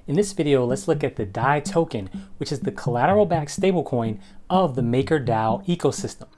In this video, let's look at the DAI token, which is the collateral-backed stablecoin of the MakerDAO ecosystem.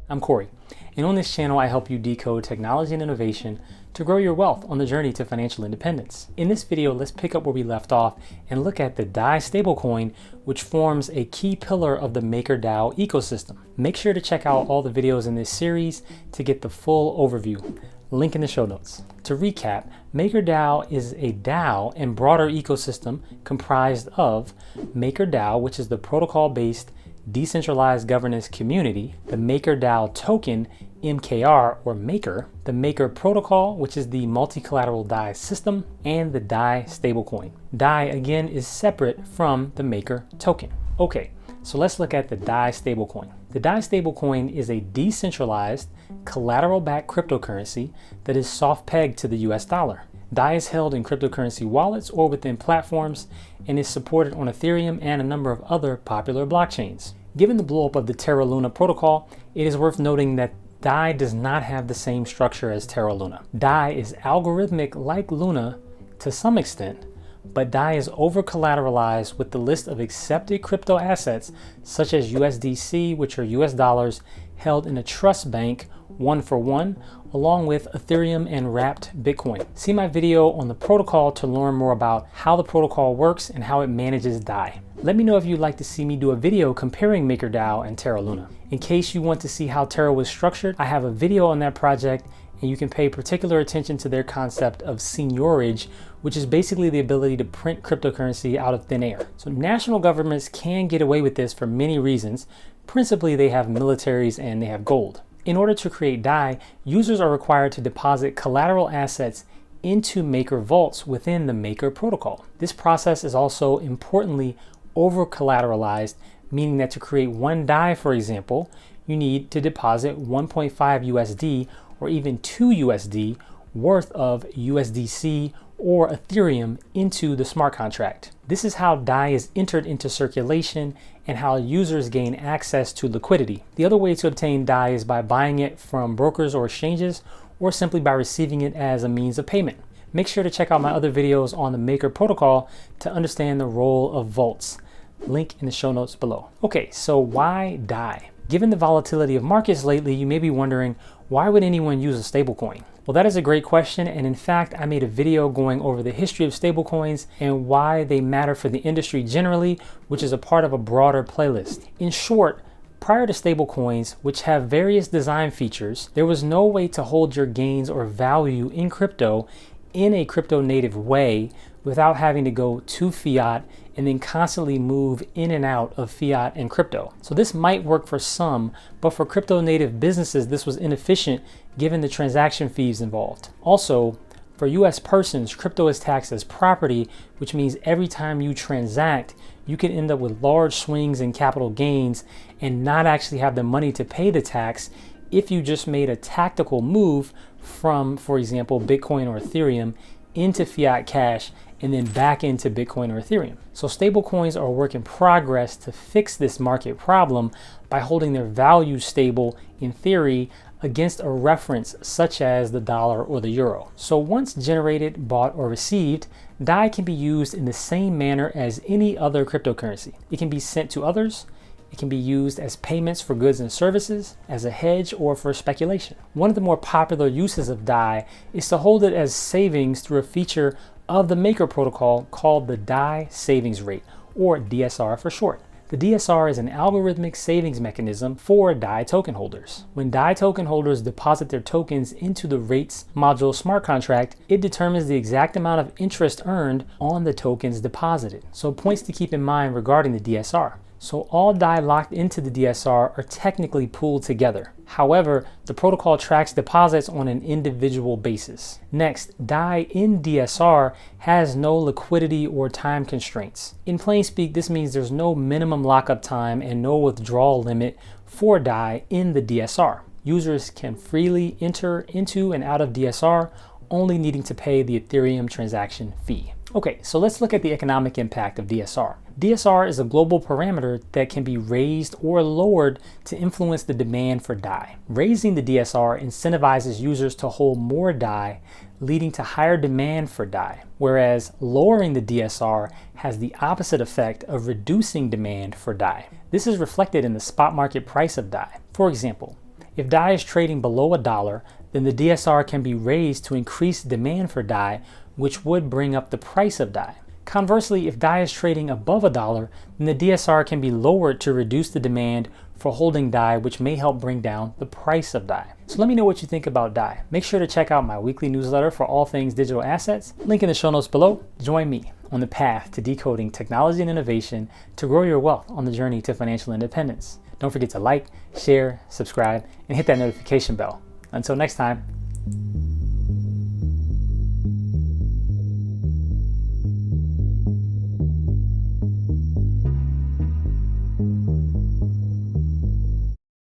I'm Corey, and on this channel I help you decode technology and innovation to grow your wealth on the journey to financial independence. In this video, let's pick up where we left off and look at the DAI stablecoin, which forms a key pillar of the MakerDAO ecosystem. Make sure to check out all the videos in this series to get the full overview. Link in the show notes. To recap, MakerDAO is a DAO and broader ecosystem comprised of MakerDAO, which is the protocol-based decentralized governance community, the MakerDAO token, MKR or Maker, the Maker protocol, which is the multi-collateral DAI system, and the DAI stablecoin. DAI again is separate from the Maker token. Okay, so let's look at the DAI stablecoin. The DAI stablecoin is a decentralized collateral-backed cryptocurrency that is soft-pegged to the US dollar. DAI is held in cryptocurrency wallets or within platforms and is supported on Ethereum and a number of other popular blockchains. Given the blowup of the Terra Luna protocol, it is worth noting that DAI does not have the same structure as Terra Luna. DAI is algorithmic like Luna to some extent, but DAI is over-collateralized with the list of accepted crypto assets such as USDC, which are US dollars held in a trust bank 1-for-1, along with Ethereum and wrapped Bitcoin. See my video on the protocol to learn more about how the protocol works and how it manages DAI. Let me know if you'd like to see me do a video comparing MakerDAO and Terra Luna. In case you want to see how Terra was structured, I have a video on that project, and you can pay particular attention to their concept of seigniorage, which is basically the ability to print cryptocurrency out of thin air. So national governments can get away with this for many reasons. Principally, they have militaries and they have gold. In order to create DAI, users are required to deposit collateral assets into Maker vaults within the Maker protocol. This process is also importantly over-collateralized, meaning that to create one DAI, for example, you need to deposit 1.5 USD or even 2 USD worth of USDC or Ethereum into the smart contract. This is how DAI is entered into circulation and how users gain access to liquidity. The other way to obtain DAI is by buying it from brokers or exchanges, or simply by receiving it as a means of payment. Make sure to check out my other videos on the Maker protocol to understand the role of vaults. Link in the show notes below. Okay, so why DAI? Given the volatility of markets lately, you may be wondering, why would anyone use a stablecoin? Well, that is a great question, and in fact, I made a video going over the history of stablecoins and why they matter for the industry generally, which is a part of a broader playlist. In short, prior to stablecoins, which have various design features, there was no way to hold your gains or value in crypto in a crypto native way without having to go to fiat and then constantly move in and out of fiat and crypto. So this might work for some, but for crypto native businesses, this was inefficient given the transaction fees involved. Also, for US persons, crypto is taxed as property, which means every time you transact, you can end up with large swings in capital gains and not actually have the money to pay the tax if you just made a tactical move from, for example, Bitcoin or Ethereum into fiat cash and then back into Bitcoin or Ethereum. So stablecoins are a work in progress to fix this market problem by holding their value stable, in theory, against a reference such as the dollar or the euro. So once generated, bought, or received, DAI can be used in the same manner as any other cryptocurrency. It can be sent to others. It can be used as payments for goods and services, as a hedge, or for speculation. One of the more popular uses of DAI is to hold it as savings through a feature of the Maker protocol called the Dai Savings Rate, or DSR for short. The DSR is an algorithmic savings mechanism for DAI token holders. When DAI token holders deposit their tokens into the Rates module smart contract, it determines the exact amount of interest earned on the tokens deposited. So points to keep in mind regarding the DSR. So all DAI locked into the DSR are technically pooled together. However, the protocol tracks deposits on an individual basis. Next, DAI in DSR has no liquidity or time constraints. In plain speak, this means there's no minimum lockup time and no withdrawal limit for DAI in the DSR. Users can freely enter into and out of DSR, only needing to pay the Ethereum transaction fee. Okay, so let's look at the economic impact of DSR. DSR is a global parameter that can be raised or lowered to influence the demand for Dai. Raising the DSR incentivizes users to hold more Dai, leading to higher demand for Dai, whereas lowering the DSR has the opposite effect of reducing demand for Dai. This is reflected in the spot market price of Dai. For example, if Dai is trading below $1, then the DSR can be raised to increase demand for Dai, which would bring up the price of Dai. Conversely, if Dai is trading above $1, then the DSR can be lowered to reduce the demand for holding Dai, which may help bring down the price of Dai. So let me know what you think about Dai. Make sure to check out my weekly newsletter for all things digital assets. Link in the show notes below. Join me on the path to decoding technology and innovation to grow your wealth on the journey to financial independence. Don't forget to like, share, subscribe, and hit that notification bell. Until next time,